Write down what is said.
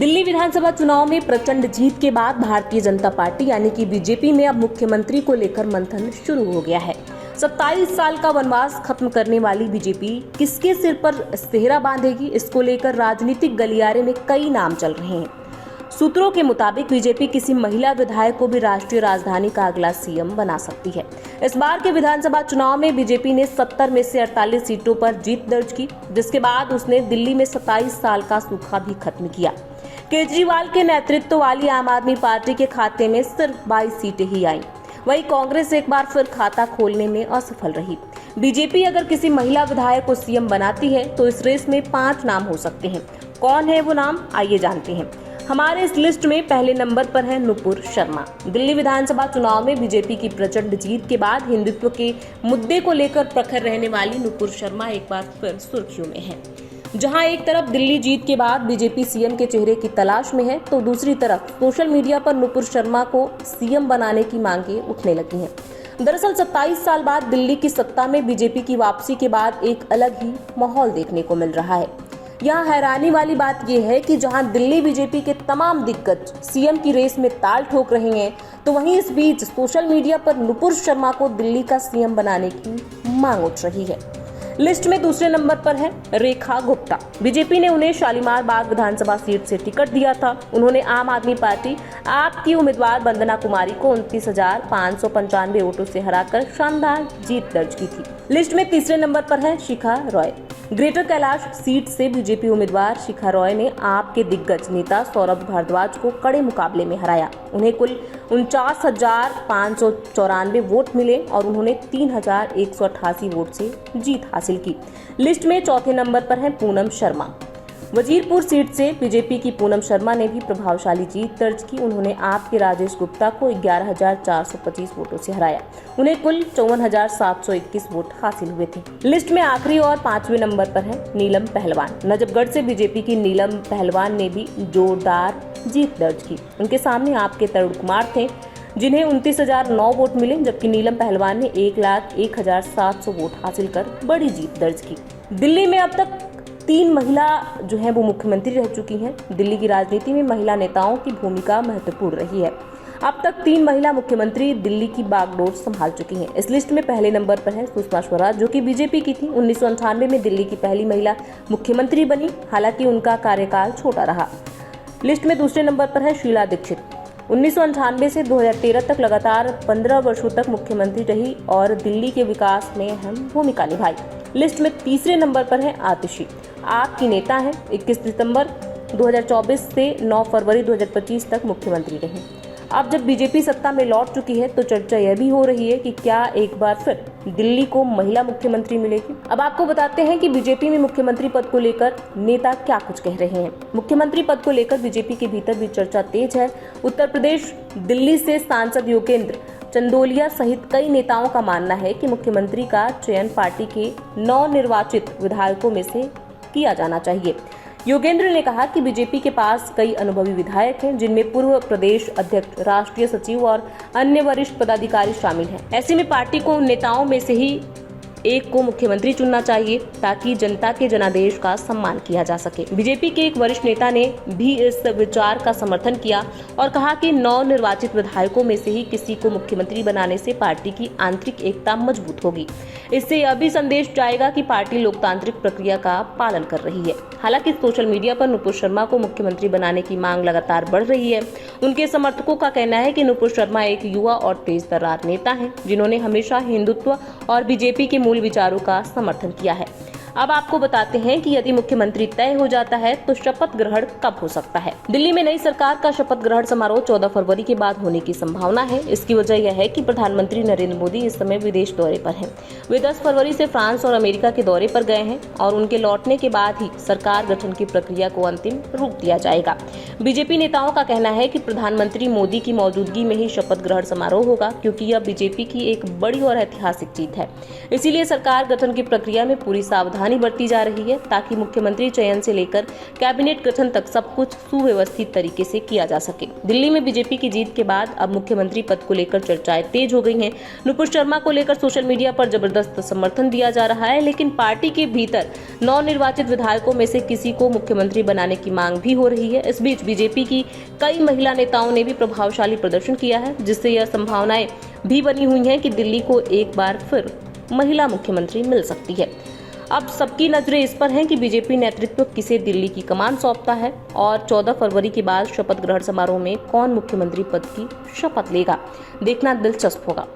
दिल्ली विधानसभा चुनाव में प्रचंड जीत के बाद भारतीय जनता पार्टी यानी कि बीजेपी में अब मुख्यमंत्री को लेकर मंथन शुरू हो गया है। 27 साल का वनवास खत्म करने वाली बीजेपी किसके सिर पर सेहरा बांधेगी, इसको लेकर राजनीतिक गलियारे में कई नाम चल रहे हैं। सूत्रों के मुताबिक बीजेपी किसी महिला विधायक को भी राष्ट्रीय राजधानी का अगला सीएम बना सकती है। इस बार के विधानसभा चुनाव में बीजेपी ने 70 में से 48 सीटों पर जीत दर्ज की, जिसके बाद उसने दिल्ली में 27 साल का सूखा भी खत्म किया। केजरीवाल के नेतृत्व वाली आम आदमी पार्टी के खाते में सिर्फ 22 सीटें ही आईं। वहीं कांग्रेस एक बार फिर खाता खोलने में असफल रही। बीजेपी अगर किसी महिला विधायक को सीएम बनाती है तो इस रेस में 5 नाम हो सकते हैं। कौन है वो नाम, आइए जानते हैं। हमारे इस लिस्ट में पहले नंबर पर है नुपुर शर्मा। दिल्ली विधानसभा चुनाव में बीजेपी की प्रचंड जीत के बाद हिंदुत्व के मुद्दे को लेकर प्रखर रहने वाली नुपुर शर्मा एक बार फिर सुर्खियों में है। जहां एक तरफ दिल्ली जीत के बाद बीजेपी सीएम के चेहरे की तलाश में है, तो दूसरी तरफ सोशल मीडिया पर नुपुर शर्मा को सीएम बनाने की मांगें उठने लगी हैं। दरअसल 27 साल बाद दिल्ली की सत्ता में बीजेपी की वापसी के बाद एक अलग ही माहौल देखने को मिल रहा है। यहाँ हैरानी वाली बात यह है कि जहां दिल्ली बीजेपी के तमाम दिग्गज सीएम की रेस में ताल ठोक रहे हैं, तो वहीं इस बीच सोशल मीडिया पर नुपुर शर्मा को दिल्ली का सीएम बनाने की मांग उठ रही है। लिस्ट में दूसरे नंबर पर है रेखा गुप्ता। बीजेपी ने उन्हें शालीमार बाग विधानसभा सीट से टिकट दिया था। उन्होंने आम आदमी पार्टी आप की उम्मीदवार वंदना कुमारी को 29,595 वोटों से हराकर शानदार जीत दर्ज की थी। लिस्ट में तीसरे नंबर पर है शिखा रॉय। ग्रेटर कैलाश सीट से बीजेपी उम्मीदवार शिखा रॉय ने आप के दिग्गज नेता सौरभ भारद्वाज को कड़े मुकाबले में हराया। उन्हें कुल 49,594 वोट मिले और उन्होंने 3,188 वोट से जीत हासिल की। लिस्ट में चौथे नंबर पर है पूनम शर्मा। वजीरपुर सीट से बीजेपी की पूनम शर्मा ने भी प्रभावशाली जीत दर्ज की। उन्होंने आप के राजेश गुप्ता को 11,425 वोटों से हराया। उन्हें कुल 54,721 वोट हासिल हुए थे। लिस्ट में आखिरी और 5वें नंबर पर है नीलम पहलवान। नजफगढ़ से बीजेपी की नीलम पहलवान ने भी जोरदार जीत दर्ज की। उनके सामने आपके तरुण कुमार थे, जिन्हें 29,009 वोट मिले, जबकि नीलम पहलवान ने 1,01,700 वोट हासिल कर बड़ी जीत दर्ज की। दिल्ली में अब तक 3 महिला जो है वो मुख्यमंत्री रह चुकी हैं। दिल्ली की राजनीति में महिला नेताओं की भूमिका महत्वपूर्ण रही है। अब तक 3 महिला मुख्यमंत्री दिल्ली की बागडोर संभाल चुकी हैं। इस लिस्ट में पहले नंबर पर है सुषमा स्वराज, जो कि बीजेपी की थी। 1998 में दिल्ली की पहली महिला मुख्यमंत्री बनी, हालांकि उनका कार्यकाल छोटा रहा। लिस्ट में दूसरे नंबर पर है शीला दीक्षित। 1998 से 2013 तक लगातार 15 वर्षों तक मुख्यमंत्री रही और दिल्ली के विकास में अहम भूमिका निभाई। लिस्ट में तीसरे नंबर पर है आतिशी। आप की नेता हैं। 21 दिसंबर 2024 से 9 फरवरी 2025 तक मुख्यमंत्री रही। अब जब बीजेपी सत्ता में लौट चुकी है, तो चर्चा यह भी हो रही है कि क्या एक बार फिर दिल्ली को महिला मुख्यमंत्री मिलेगी। अब आपको बताते हैं कि बीजेपी में मुख्यमंत्री पद को लेकर नेता क्या कुछ कह रहे हैं। मुख्यमंत्री पद को लेकर बीजेपी के भीतर भी चर्चा तेज है। उत्तर प्रदेश दिल्ली से सांसद योगेंद्र चंदोलिया सहित कई नेताओं का मानना है कि मुख्यमंत्री का चयन पार्टी के नवनिर्वाचित विधायकों में से किया जाना चाहिए। योगेंद्र ने कहा कि बीजेपी के पास कई अनुभवी विधायक हैं, जिनमें पूर्व प्रदेश अध्यक्ष, राष्ट्रीय सचिव और अन्य वरिष्ठ पदाधिकारी शामिल हैं। ऐसे में पार्टी को उन नेताओं में से ही एक को मुख्यमंत्री चुनना चाहिए, ताकि जनता के जनादेश का सम्मान किया जा सके। बीजेपी के एक वरिष्ठ नेता ने भी इस विचार का समर्थन किया और कहा कि नवनिर्वाचित विधायकों में से ही किसी को मुख्यमंत्री बनाने से पार्टी की आंतरिक एकता मजबूत होगी। इससे यह भी संदेश जाएगा कि पार्टी लोकतांत्रिक प्रक्रिया का पालन कर रही है। हालांकि सोशल मीडिया पर नुपुर शर्मा को मुख्यमंत्री बनाने की मांग लगातार बढ़ रही है। उनके समर्थकों का कहना है कि नुपुर शर्मा एक युवा और तेज तर्रार नेता हैं, जिन्होंने हमेशा हिंदुत्व और बीजेपी के मूल विचारों का समर्थन किया है। अब आपको बताते हैं कि यदि मुख्यमंत्री तय हो जाता है तो शपथ ग्रहण कब हो सकता है। दिल्ली में नई सरकार का शपथ ग्रहण समारोह 14 फरवरी के बाद होने की संभावना है। इसकी वजह यह है कि प्रधानमंत्री नरेंद्र मोदी इस समय विदेश दौरे पर हैं। वे 10 फरवरी से फ्रांस और अमेरिका के दौरे पर गए हैं और उनके लौटने के बाद ही सरकार गठन की प्रक्रिया को अंतिम रूप दिया जाएगा। बीजेपी नेताओं का कहना है कि प्रधानमंत्री मोदी की मौजूदगी में ही शपथ ग्रहण समारोह होगा, क्योंकि यह बीजेपी की एक बड़ी और ऐतिहासिक जीत है। इसीलिए सरकार गठन की प्रक्रिया में पूरी सावधानी सावधानी बरती जा रही है ताकि मुख्यमंत्री चयन से लेकर कैबिनेट गठन तक सब कुछ सुव्यवस्थित तरीके से किया जा सके। दिल्ली में बीजेपी की जीत के बाद अब मुख्यमंत्री पद को लेकर चर्चाएं तेज हो गई हैं। नुपुर शर्मा को लेकर सोशल मीडिया पर जबरदस्त समर्थन दिया जा रहा है, लेकिन पार्टी के भीतर नवनिर्वाचित विधायकों में से किसी को मुख्यमंत्री बनाने की मांग भी हो रही है। इस बीच बीजेपी की कई महिला नेताओं ने भी प्रभावशाली प्रदर्शन किया है, जिससे यह संभावनाएं भी बनी हुई हैं कि दिल्ली को एक बार फिर महिला मुख्यमंत्री मिल सकती है। अब सबकी नजरें इस पर हैं कि बीजेपी नेतृत्व किसे दिल्ली की कमान सौंपता है और 14 फरवरी के बाद शपथ ग्रहण समारोह में कौन मुख्यमंत्री पद की शपथ लेगा, देखना दिलचस्प होगा।